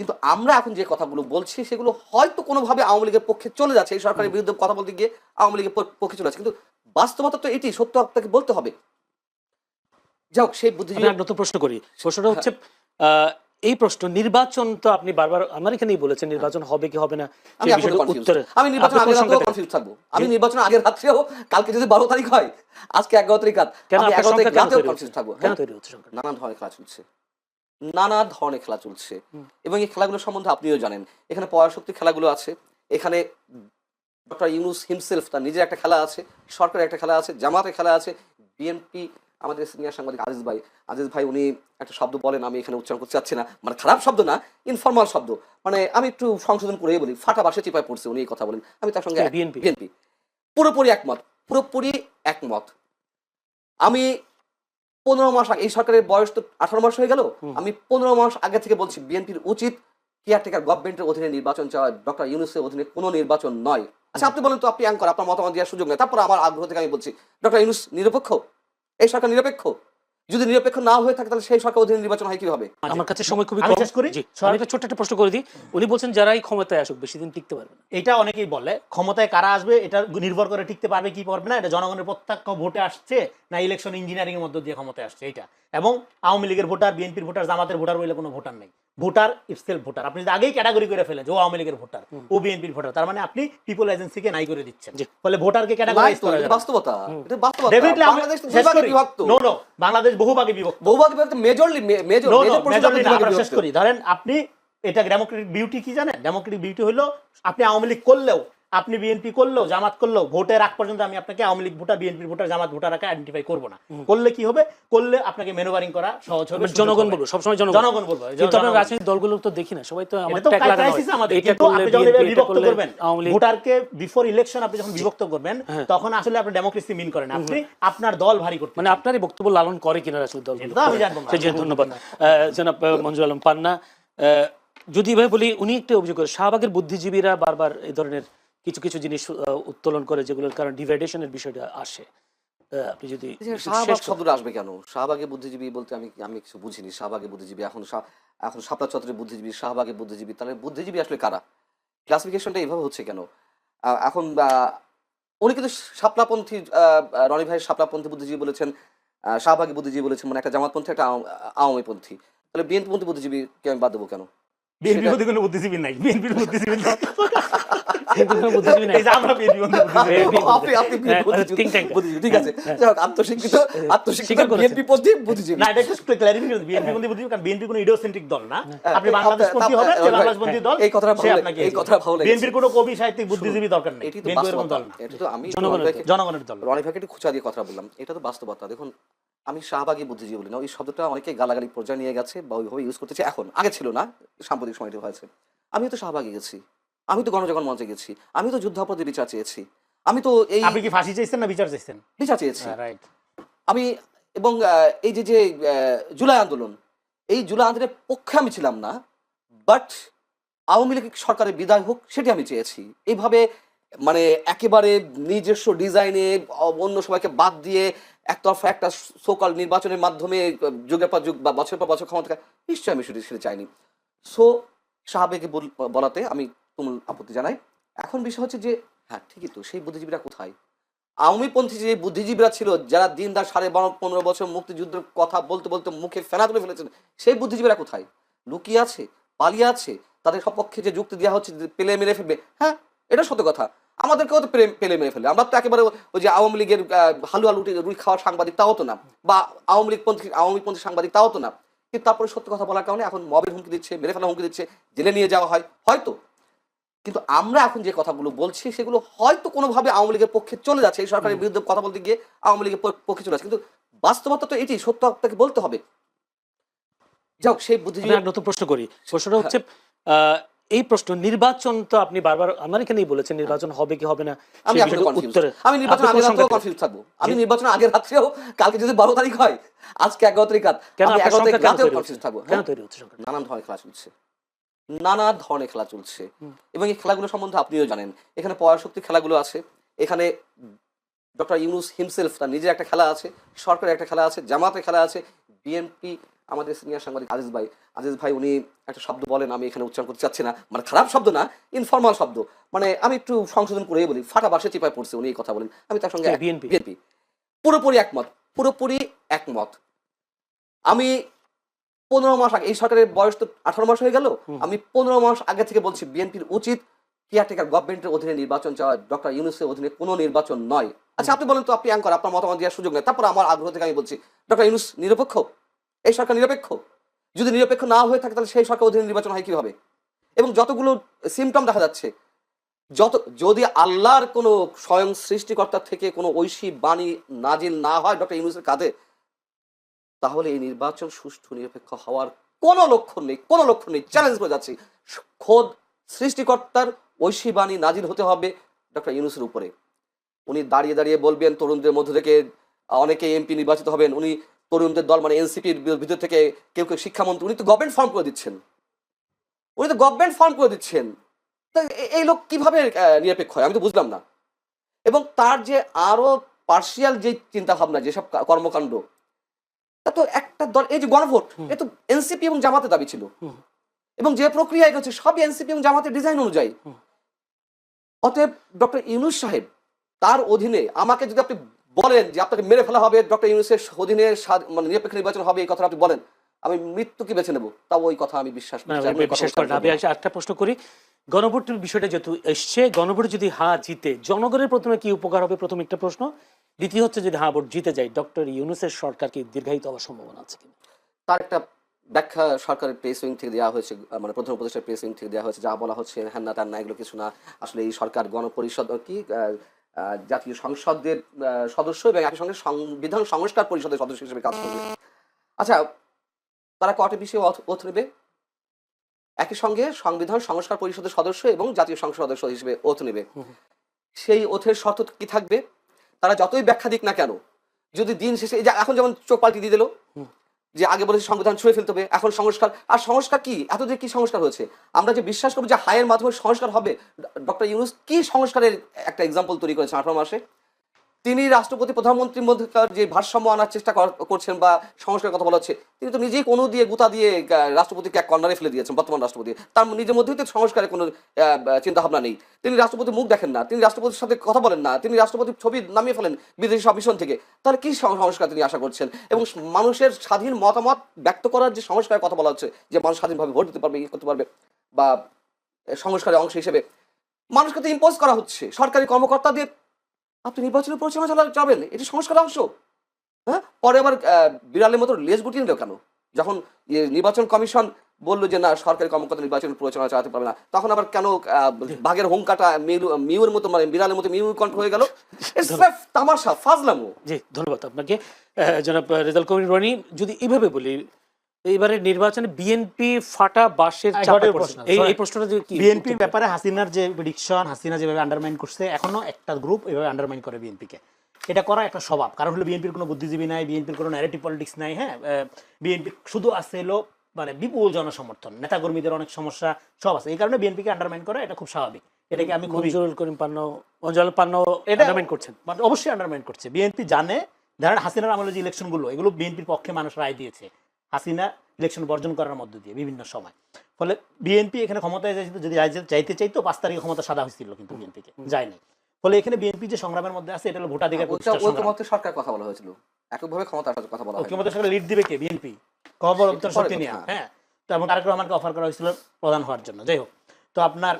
কিন্তু আমরা এখন যে কথাগুলো বলছি সেগুলো হয়তো কোনোভাবে আওয়ামী লীগের পক্ষে চলে যাচ্ছে, এই সরকারের বিরুদ্ধে কথা বলতে গিয়ে আওয়ামী লীগের পক্ষে চলে যাচ্ছে, কিন্তু বাস্তবতা তো এটি, সত্য আপনাকে বলতে হবে। যাক, সেই বুদ্ধিজীবী নতুন প্রশ্ন করি। প্রশ্নটা হচ্ছে এই প্রশ্ন নির্বাচন তো আপনি বারবার আমার এখানেই বলেছেন নির্বাচন হবে কি হবে না আমি নির্বাচন আগের রাতেও কনফিউজ থাকবো। আমি নির্বাচন আগের রাত্রেও, কালকে যদি 12 তারিখ হয়, আজকে 11 তারিখ রাত, আমি 11 তারিখ রাতেও কনফিউজ থাকবো। কেন তৈরি হচ্ছে সংখ্যা? নানান ধরনের খেলা চলছে, নানা ধরনের খেলা চলছে, এবং এই খেলাগুলো সম্বন্ধে আপনিও জানেন। এখানে পরাশক্তি খেলাগুলো আছে, এখানে ডক্টর ইউনূস হিমসেলফ তার নিজের একটা খেলা আছে, সরকারের একটা খেলা আছে, জামাতের খেলা আছে, বিএনপি, আমাদের সিনিয়র সাংবাদিক আজিজ ভাই উনি একটা শব্দ বলেন, আমি এখানে উচ্চারণ করতে চাচ্ছি না, মানে খারাপ শব্দ না, ইনফরমাল শব্দ, মানে আমি একটু সংশোধন করেই বলি, ফাটা বাসে চিপায় পড়ছে উনি এই কথা বলেন, আমি তার সঙ্গে বিএনপি পুরোপুরি একমত। আমি 15 মাস আগে, এই সরকারের বয়স তো 18 মাস হয়ে গেল, আমি 15 মাস আগে থেকে বলছি বিএনপির উচিত কেয়ারটেকার গভর্নমেন্টের অধীনে নির্বাচন চাওয়া, ডক্টর ইউনূসের অধীনে কোনো নির্বাচন নয়। আচ্ছা, আপনি বলেন তো, আপনি অ্যাঙ্কর, আপনার মতামত দেওয়ার সুযোগ নেই, তারপর আমার আগ্রহ থেকে আমি বলছি ডক্টর ইউনূস নিরপেক্ষ, এই সরকার নিরপেক্ষ? যদি নিরপেক্ষ না হয়ে থাকে তাহলে সেই সরকার অধীনে নির্বাচন হয় কিভাবে? আমার কাছে সময় খুবই কম, আমি একটা ছোট্ট একটা প্রশ্ন করে দিই। উনি বলছেন যারাই ক্ষমতায় আসুক বেশি দিন টিকতে পারবে না। এটা অনেকেই বলে, ক্ষমতায় কারা আসবে এটা নির্ভর করে টিকতে পারবে কি পারবে না, এটা জনগণের প্রত্যক্ষ ভোটে আসছে না ইলেকশন ইঞ্জিনিয়ারিং এর মধ্য দিয়ে ক্ষমতায় আসছে এটা। এবং আওয়ামী লীগের ভোটার, বিএনপির ভোটার, জামাতের ভোটার বলে কোনো ভোটার নেই। Voter self voter. আপনি যদি আগেই ক্যাটাগরি করে ফেলেন যে ও আওয়ামী লীগের ভোটার, ও বিএনপির ভোটার, তার মানে আপনি পিপল এজেন্সিকে নাই করে দিচ্ছেন। ফলে ভোটারকে ক্যাটাগরাইজ করা যায়। বাস্তবতা, এটা বাস্তবতা। ডেফিনেটলি বাংলাদেশ তো দুভাগে বিভক্ত। নো, বাংলাদেশ বহুভাগে বিভক্ত। মেজরলি মেজর আমরা শেষ করি। ধরেন আপনি, এটা ডেমোক্রেটিক বিউটি কি জানেন? ডেমোক্রেটিক বিউটি হলো আপনি আওয়ামী লীগ করলেও, আপনি বিএনপি করলেও, জামাত করলেও, ভোটের আগ পর্যন্ত আমি আপনাকে আওয়ামী লীগ ভোটার, বিএনপির ভোটার, জামাত ভোটার আগে আইডেন্টিফাই করব না। করলে কি হবে? করলে আপনাকে ম্যানুভারিং করা সহজ হবে। জনগণ বলবো, সবসময় জনগণ বলবো। কিন্তু আমরা রাজনৈতিক দলগুলো তো দেখি না, সবাই তো আমাদের ট্যাগ লাগানো হয়। এটা করলে বিভক্ত করবেন ভোটারকে, বিফোর ইলেকশন আপনি যখন বিভক্ত করবেন তখন আসলে আপনি ডেমোক্রেসি মিন করেন, আপনি আপনার দল ভারী করতে, মানে আপনারই বক্তব্য লালন করে কিনা রাজনৈতিক দলগুলো, আমি জানবো না। ধন্যবাদ জনাব মঞ্জুর আলম পান্না। যদি ভাই বলি, উনি একটা অভিযোগ করে শাহবাগের বুদ্ধিজীবীরা বারবার এই ধরনের কিছু কিছু জিনিস উত্তোলন করে যেগুলোর কারণে ডিভাইডেশনের বিষয়টা আসে। আপনি যদি শাহবাগ শব্দটা আসবে কেন? শাহবাগে বুদ্ধিজীবী বলতে আমি কিছু বুঝিনি। শাহবাগে বুদ্ধিজীবী, এখন শাপলা চত্বরের বুদ্ধিজীবী, শাহবাগে বুদ্ধিজীবী, তাহলে বুদ্ধিজীবী আসলে কারা? ক্লাসিফিকেশনটা এইভাবে হচ্ছে কেন? এখন উনি কিন্তু শাপলাপন্থী, রনি ভাই শাপলাপন্থী বুদ্ধিজীবী বলেছেন, শাহবাগী বুদ্ধিজীবী বলেছেন, মানে একটা জামাতপন্থী, একটা আওয়ামীপন্থী, তাহলে বিএনপিপন্থী বুদ্ধিজীবীকে আমি বাদ দেবো কেন? বিএনপির মধ্যে কোনো বুদ্ধিজীবী নাই, বিএনপির বুদ্ধিজীবী জনগণের দল। রনি ভাইকে একটু খুঁচা দিয়ে কথা বললাম, এটা তো বাস্তবতা। দেখুন, আমি শাহবাগী বুদ্ধিজীবী বলি না, ওই শব্দটা অনেকে গালাগালি পর্যায়ে নিয়ে গেছে বা ওইভাবে ইউজ করতেছে, এখন, আগে ছিল না, সাম্প্রতিক সময়টি হয়েছে। আমিও তো শাহবাগী গেছি, আমি তো গণজাগরণ মঞ্চে গেছি, আমি তো যুদ্ধাপরাধী বিচার চেয়েছি, আমি তো এই, আপনি কি ফাঁসি চাইছেন না বিচার চাইছেন? বিচার চেয়েছি আমি। এবং এই যে জুলাই আন্দোলন, এই জুলাই আন্দোলনের পক্ষে আমি ছিলাম না, বাট আওয়ামী লীগ সরকারের বিদায় হোক সেটি আমি চেয়েছি। এইভাবে মানে একেবারে নিজস্ব ডিজাইনে অন্য সবাইকে বাদ দিয়ে একতরফা একটা সোকাল নির্বাচনের মাধ্যমে যুগের পর যুগ বা বছরের পর বছর ক্ষমতা, নিশ্চয়ই আমি সেটা চাইনি। সো শাহবাগে বলাতে আমি তুমুল আপত্তি জানাই। এখন বিষয় হচ্ছে যে, হ্যাঁ ঠিকই তো, সেই বুদ্ধিজীবীরা কোথায়? আওয়ামীপন্থী যে বুদ্ধিজীবীরা ছিল, যারা দিন দার 15 বছর মুক্তিযুদ্ধের কথা বলতে বলতে মুখে ফেনা তুলে ফেলেছেন, সেই বুদ্ধিজীবীরা কোথায়? লুকিয়ে আছে, পালিয়ে আছে, তাদের সপক্ষে যে যুক্তি দেওয়া হচ্ছে পেলে মেরে ফেলবে, হ্যাঁ এটা সত্য কথা, আমাদেরকেও তো পেলে মেরে ফেলবে। আমরা তো একেবারে ওই যে আওয়ামী লীগের হালুয়া রুই খাওয়ার সাংবাদিক তাও তো না, বা আওয়ামীপন্থী সাংবাদিক তাও তো না, কিন্তু তারপরে সত্য কথা বলার কারণে এখন মবের হুমকি দিচ্ছে, মেরে ফেলা হুমকি দিচ্ছে, জেলে নিয়ে যাওয়া হয় হয়তো। কিন্তু আমরা এখন যে কথাগুলো বলছি সেগুলো হয়তো কোনোভাবে আওয়ামী লীগের পক্ষে চলে যাচ্ছে, এই সরকারের বিরুদ্ধে কথা বলতে গিয়ে আওয়ামী লীগের পক্ষে চলে যাচ্ছে, কিন্তু বাস্তবতা তো এটি, সত্য আপনাকে বলতে হবে। যাক, সেই বুদ্ধিজীবী নতুন প্রশ্ন করি। প্রশ্নটা হচ্ছে এই প্রশ্ন নির্বাচন তো আপনি বারবার আমার এখানেই বলেছেন নির্বাচন হবে কি হবে না, আমি নির্বাচন আগের রাতেও কনফিউজ থাকবো। আমি নির্বাচন আগের রাত্রেও, কালকে যদি 12 তারিখ হয়, আজকে 11 তারিখ রাত, আমি 11 তারিখ রাতেও কনফিউজ থাকবো। কেন তৈরি হচ্ছে সংখ্যা? নানান ধরনের খেলা চলছে, নানা ধরনের খেলা চলছে, এবং এই খেলাগুলো সম্বন্ধে আপনিও জানেন। এখানে পরাশক্তি খেলাগুলো আছে, এখানে ডক্টর ইউনূস হিমসেলফ তার নিজের একটা খেলা আছে, সরকারের একটা খেলা আছে, জামাতের খেলা আছে, বিএনপি, আমাদের সিনিয়র সাংবাদিক আজিজ ভাই উনি একটা শব্দ বলেন, আমি এখানে উচ্চারণ করতে চাচ্ছি না, মানে খারাপ শব্দ না, ইনফরমাল শব্দ, মানে আমি একটু সংশোধন করেই বলি, ফাটা বাসে চিপায় পড়ছে, উনি এই কথা বলেন, আমি তার সঙ্গে বিএনপি বিএনপি পুরোপুরি একমত, পুরোপুরি একমত। আমি 15 মাস আগে, এই সরকারের বয়স তো 18 মাস হয়ে গেল, আমি 15 মাস আগে থেকে বলছি বিএনপির উচিত কেয়ারটেকার গভর্নমেন্টের অধীনে নির্বাচন চাওয়া, ডক্টর ইউনূসের অধীনে কোনো নির্বাচন নয়। আচ্ছা আপনি বলেন তো, আপনি অ্যাঙ্কর, আপনার মতামত দেওয়ার সুযোগ নেই, তারপর আমার আগ্রহ থেকে আমি বলছি ডক্টর ইউনূস নিরপেক্ষ, এই সরকার নিরপেক্ষ? যদি নিরপেক্ষ না হয়ে থাকে তাহলে সেই সরকার অধীনে নির্বাচন হয় কিভাবে? এবং যতগুলো সিমটম দেখা যাচ্ছে, যদি আল্লাহর কোনো স্বয়ং সৃষ্টিকর্তা থেকে কোনো ঐশী বাণী নাজিল না হয় ডক্টর ইউনূসের কাঁধে, তাহলে এই নির্বাচন সুষ্ঠু নিরপেক্ষ হওয়ার কোনো লক্ষণ নেই, কোনো লক্ষণ নেই। চ্যালেঞ্জ করে যাচ্ছি, খোদ সৃষ্টিকর্তার ঐশী বাণী নাজিল হতে হবে ডক্টর ইউনূসের উপরে। উনি দাঁড়িয়ে দাঁড়িয়ে বলবেন তরুণদের মধ্য থেকে অনেকে এমপি নির্বাচিত হবেন, উনি তরুণদের দল মানে এনসিপির ভিতর থেকে কেউ কেউ শিক্ষামন্ত্রী, উনি তো গভর্নমেন্ট ফর্ম করে দিচ্ছেন, উনি তো গভর্নমেন্ট ফর্ম করে দিচ্ছেন। তা এই লোক কিভাবে নিরপেক্ষ হয় আমি তো বুঝলাম না। এবং তার যে আরো পার্সিয়াল যে চিন্তা ভাবনা, যেসব কর্মকাণ্ড, তা তো একটা দল, এই যে গণভোট, এ তো এনসিপি এবং জামাতের দাবি ছিল, এবং যে প্রক্রিয়া এগোচ্ছে সবই এনসিপি এবং জামাতের ডিজাইন অনুযায়ী। অতএব ডক্টর ইউনূস সাহেব, তার অধীনে আমাকে যদি আপনি বলেন যে আপনাকে মেরে ফেলা হবে, ডক্টর ইউনূসের অধীনে মানে নিরপেক্ষ নির্বাচন হবে, এই কথাটা আপনি বলেন, আমি মৃত্যুকে বেছে নেবো, তাও ওই কথা আমি বিশ্বাস করি। আমি একটা প্রশ্ন করি, গণভোটের বিষয়টা যেহেতু এসছে, গণভোট যদি জিতে জনগণের প্রথমে কি উপকার হবে, প্রথম একটা প্রশ্ন। দ্বিতীয় হচ্ছে যদি ভোট জিতে যায় ডক্টর ইউনূসের সরকার কি দীর্ঘায়িত হওয়ার সম্ভাবনা আছে কিনা? তার একটা ব্যাখ্যা সরকারের প্রেস উইং থেকে দেওয়া হয়েছে, মানে প্রধান উপদেষ্টার প্রেস উইং থেকে দেওয়া হয়েছে, যা বলা হচ্ছে হ্যাঁ না তার না, এগুলো কিছু না। আসলে এই সরকার গণপরিষদ কি জাতীয় সংসদের সদস্য এবং একই সঙ্গে সংবিধান সংস্কার পরিষদের সদস্য হিসেবে কাজ করবে। আচ্ছা, তারা কয়টা বিষয়ে ওথ নেবে? একই সঙ্গে সংবিধান সংস্কার পরিষদের সদস্য এবং জাতীয় সংসদ সদস্য হিসেবে ওথ নেবে। সেই ওথের শর্ত কি থাকবে? তারা যতই ব্যাখ্যা দিক না কেন, যদি দিন শেষে, এই যে এখন যেমন চোখ পাল্টি দিয়ে দিল, যে আগে বলেছে সংবিধান ছুঁয়ে ফেলতে হবে, এখন সংস্কার। আর সংস্কার কি, এতদিন কি সংস্কার হয়েছে? আমরা যে বিশ্বাস করবো যে হায়ের মাধ্যমে সংস্কার হবে, ডক্টর ইউনূস কি সংস্কারের একটা এক্সাম্পল তৈরি করেছেন 18 মাসে? তিনি রাষ্ট্রপতি প্রধানমন্ত্রীর মধ্যকার যে ভারসাম্য আনার চেষ্টা করছেন বা সংস্কারের কথা বলা হচ্ছে, তিনি তো নিজেই কোনো দিয়ে গুতা দিয়ে রাষ্ট্রপতিকে এক কর্নারে ফেলে দিয়েছেন। বর্তমান রাষ্ট্রপতি, তার নিজের মধ্যেই তো সংস্কারের কোনো চিন্তা ভাবনা নেই। তিনি রাষ্ট্রপতির মুখ দেখেন না, তিনি রাষ্ট্রপতির সাথে কথা বলেন না, তিনি রাষ্ট্রপতির ছবি নামিয়ে ফেলেন বিদেশি সব মিশন থেকে। তাহলে কি সংস্কার তিনি আশা করছেন? এবং মানুষের স্বাধীন মতামত ব্যক্ত করার যে সংস্কারের কথা বলা হচ্ছে, যে মানুষ স্বাধীনভাবে ভোট দিতে পারবে, ইয়ে করতে পারবে, বা সংস্কারের অংশ হিসেবে মানুষকে তো ইম্পোজ করা হচ্ছে সরকারি কর্মকর্তাদের। আপনি নির্বাচনের পরিচালনা যাবেন, এটি সংস্কার অংশ। হ্যাঁ, পরে আবার বিড়ালের মতো লেজ গুটিয়ে নিল কেন? যখন নির্বাচন কমিশন বললো যে না, সরকারি কর্মকর্তা নির্বাচন পরিচালনা চালাতে পারবে না, তখন আবার কেন বাঘের হুঙ্কাটা মিউর মতো, মানে বিড়ালের মতো মিউ কণ্ঠ হয়ে গেল? তামাশা, ফাজলামো। জি, ধন্যবাদ আপনাকে জনাব রেজাউল করিম রনি। যদি এইভাবে বলি, এইবারে নির্বাচনে বিএনপি ফাটা বাঁশের চাপে পড়েছে, এই প্রশ্নটা যে কি বিএনপির ব্যাপারে হাসিনার যে প্রেডিকশন, হাসিনা যেভাবে আন্ডারমাইন করছে, এখনো একটা গ্রুপ এভাবে আন্ডারমাইন করে বিএনপিকে। এটা করা একটা স্বভাব, কারণ হলো বিএনপির কোনো বুদ্ধিজীবী নাই, বিএনপির কোনো ন্যারেটিভ পলিটিক্স নাই। হ্যাঁ, বিএনপি শুধু আছে হলো মানে বিপুল জনসমর্থন, নেতাকর্মীদের অনেক সমস্যা সব আছে, এই কারণে বিএনপিকে আন্ডারমাইন করা এটা খুব স্বাভাবিক। এটাকে আমি মঞ্জুরুল করিম পান্ন এটা আন্ডারমাইন করছেন, মানে অবশ্যই আন্ডারমাইন করছে। বিএনপি জানে, ধরেন হাসিনার আমলে যে ইলেকশনগুলো, এগুলো বিএনপির পক্ষে মানুষ রায় দিয়েছে হাসিনা ইলেকশন বর্জন করার মধ্য দিয়ে বিভিন্ন সময়। ফলে বিএনপি এখানে ক্ষমতায় যদি চাইতে চাইতো 5 তারিখে ক্ষমতা সাদা হয়েছিল, কিন্তু বিএনপিকে যায়নি। ফলে এখানে বিএনপি যে সংগ্রামের মধ্যে আছে, এটা হলো ভোটাধিকার প্রতিষ্ঠার সংগ্রাম। সরকার কথা বলা হয়েছিল, এককভাবে ক্ষমতার কথা বলা হয়েছিল। ক্ষমতার সরকার লিড দিবে কে? বিএনপি। খবর শক্তি নিয়ে। হ্যাঁ, তো এবং তারেক রহমানকে অফার করা হয়েছিল প্রধান হওয়ার জন্য। যাই হোক, তো আপনার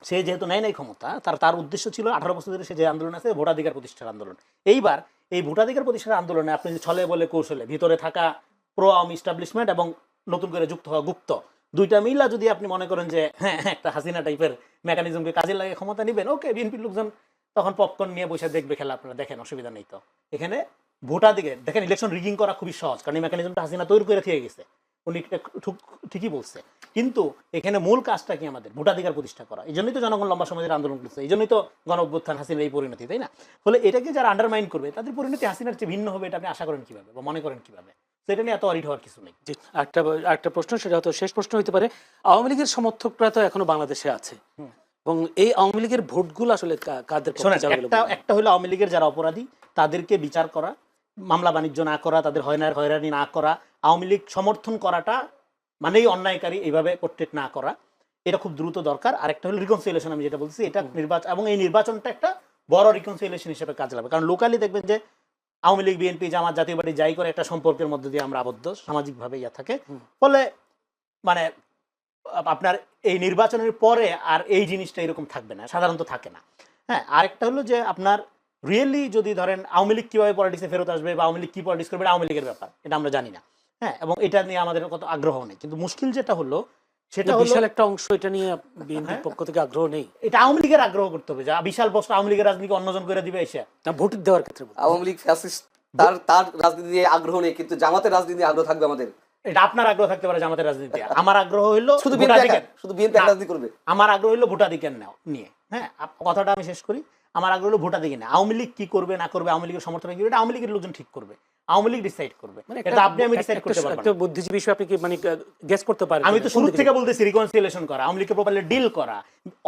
সে যেহেতু নাই ক্ষমতা, তার উদ্দেশ্য ছিল 18 বছর ধরে সে যে আন্দোলন আছে, ভোটাধিকার প্রতিষ্ঠার আন্দোলন। এইবার এই ভোটাধিকার প্রতিষ্ঠার আন্দোলনে আপনি যে ছলে বলে কৌশলে ভিতরে থাকা প্রো আওয়ামী ইস্টাবলিশমেন্ট এবং নতুন করে যুক্ত হওয়া গুপ্ত, দুইটা মিলা যদি আপনি মনে করেন যে হ্যাঁ একটা হাসিনা টাইপের মেকানিজমকে কাজে লাগে ক্ষমতা নেবেন, ওকে, বিএনপির লোকজন তখন পপকর্ন নিয়ে বসে দেখবে খেলা, আপনারা দেখেন, অসুবিধা নেই। তো এখানে ভোটাধিকার দেখেন, ইলেকশন রিগিং করা খুবই সহজ, কারণ এই মেকানিজমটা হাসিনা তৈরি করে থেকে গেছে, উনি ঠিকই বলছে। কিন্তু এখানে মূল কাজটা কি? আমাদের ভোটাধিকার প্রতিষ্ঠা করা। এই জন্যই তো জনগণ লম্বা সময় ধরে আন্দোলন করছে, এই জন্যই তো গণ অভ্যুত্থান, হাসিনার এই পরিণতি, তাই না? ফলে এটাকে যারা আন্ডারমাইন করবে, তাদের পরিণতি হাসিনার চেয়ে ভিন্ন হবে, এটা আপনি আশা করেন কিভাবে বা মনে করেন কিভাবে? সেটা নিয়ে এত অরিড হওয়ার কিছু নেই। একটা প্রশ্ন, সেটা হয়তো শেষ প্রশ্ন হতে পারে। আওয়ামী লীগের সমর্থকরা তো এখনো বাংলাদেশে আছে, এবং এই আওয়ামী লীগের ভোটগুলো আসলে কাদের? একটা হলো আওয়ামী লীগের যারা অপরাধী তাদেরকে বিচার করা মামলা বাণিজ্য না করা, তাদের হয়রানি না করা, আওয়ামী লীগ সমর্থন করাটা মানেই অন্যায়কারী, এইভাবে পোর্ট্রেট না করা, এটা খুব দ্রুত দরকার। আরেকটা হলো রিকনসিলিয়েশন, আমি যেটা বলছি, এটা নির্বাচন, এবং এই নির্বাচনটা একটা বড় রিকনসিলিয়েশন হিসেবে কাজে লাগবে। কারণ লোকালি দেখবেন যে আওয়ামী লীগ, বিএনপি, জামাত, জাতীয় পার্টি যাই করে একটা সম্পর্কের মধ্যে দিয়ে আমরা আবদ্ধ, সামাজিকভাবে ইয়া থাকে। ফলে মানে আপনার এই নির্বাচনের পরে আর এই জিনিসটা এরকম থাকবে না, সাধারণত থাকে না। হ্যাঁ, আরেকটা হলো যে আপনার রিয়েলি যদি ধরেন আওয়ামী লীগ কিভাবে পলিটিক্সে ফেরত আসবে বা আওয়ামী লীগ কি পলিটিক্স করবে, এটা আওয়ামী লীগের ব্যাপার, এটা আমরা জানি না। হ্যাঁ, এবং এটা নিয়ে আমাদের কত আগ্রহ নেই। কিন্তু মুশকিল যেটা হলো সেটা হলো বিশাল একটা অংশ এটা নিয়ে বিএনপির পক্ষ থেকে আগ্রহ নেই। এটা আওয়ামী লীগের আগ্রহ করতে হবে, যে বিশাল বস্তা আওয়ামী লীগের রাজনীতি অন্যজন করে দিবে এসে। না, ভোট দেওয়ার ক্ষেত্রে বলছি। আওয়ামী লীগ ফ্যাসিস্ট, তার রাজনীতি নিয়ে আগ্রহ নেই, কিন্তু জামাতের রাজনীতি নিয়ে আগ্রহ থাকবে আমাদের। এটা আপনার আগ্রহ থাকতে পারে জামাতের রাজনীতি, আমার আগ্রহ হইলো শুধু বিএনপি রাজনীতি করবে। আমার আগ্রহ হইলো ভোটাধিকার নিয়ে। হ্যাঁ, কথাটা আমি শেষ করি। আমার আগ্রহ হলো ভোটাধিকার নিয়ে। আওয়ামী লীগ কি করবে না করবে, আওয়ামী লীগের সমর্থন কি, এটা আওয়ামী লীগের লোকজন ঠিক করবে, আওয়ামী লীগ ডিসাইড করবে। এটা আপনি আমি ডিসাইড করতে পারবো না। একটা বুদ্ধিজীবী হিসেবে আপনি কি মানে গেস করতে পারেন? আমি তো শুরু থেকে বলতেছি রিকনসিলিয়েশন করা, আওয়ামী লীগকে প্রপারলি ডিল করা,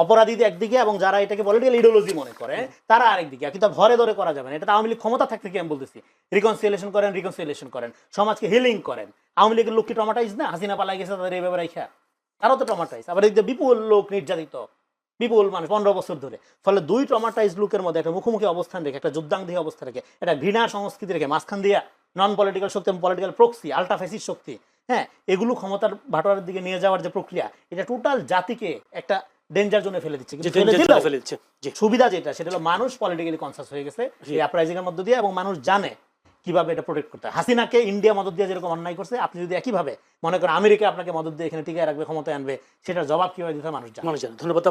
অপরাধীদের একদিকে এবং যারা এটাকে পলিটিক্যাল ইডিওলজি মনে করে তারা আরেকদিকে, কিন্তু ঘরে ধরে করা যাবে না। এটা আওয়ামী লীগ ক্ষমতা থাকতে কি আমি বলতেছি, রিকনসিলিয়েশন করেন, সমাজকে হিলিং করেন। আওয়ামী লীগের লোক কি ট্রমাটাইজ না? হাসিনা পালাই গেছে, তাদের এইভাবে রাখা, তারাও তো ট্রমাটাইজ। আবার এই যে বিপুল লোক নির্যাতিত, বিপুল মানুষ 15 বছর ধরে। ফলে দুই ট্রমাটাইজ লোকের মধ্যে একটা মুখোমুখি অবস্থান রেখে, একটা যুদ্ধাঙ্গী অবস্থা রেখে, একটা ঘৃণা সংস্কৃতি রেখে, মাঝখান দিয়া নন পলিটিক্যাল শক্তি এবং পলিটিক্যাল প্রক্সি, আল্ট্রা ফ্যাসিস্ট শক্তি, হ্যাঁ, এগুলো ক্ষমতার ভাটোয়ারের দিকে নিয়ে যাওয়ার যে প্রক্রিয়া, এটা টোটাল জাতিকে একটা ডেঞ্জার জোনে ফেলে দিচ্ছে। সুবিধা যেটা, সেটা হলো মানুষ পলিটিক্যালি কনসাস হয়ে গেছে এই আপরাইজিং এর মধ্য দিয়ে, এবং মানুষ জানে কিভাবে এটা প্রোটেক্ট করতে হয়। হাসিনাকে ইন্ডিয়া মদত দিয়ে যেরকম অন্যায় করছে, আপনি যদি একইভাবে মনে করেন আমেরিকা আপনাকে মদত দিয়ে এখানে টিকে রাখবে, ক্ষমতায় আনবে, সেটার জবাব কিভাবে দিতে হয় মানুষ জানে। ধন্যবাদ।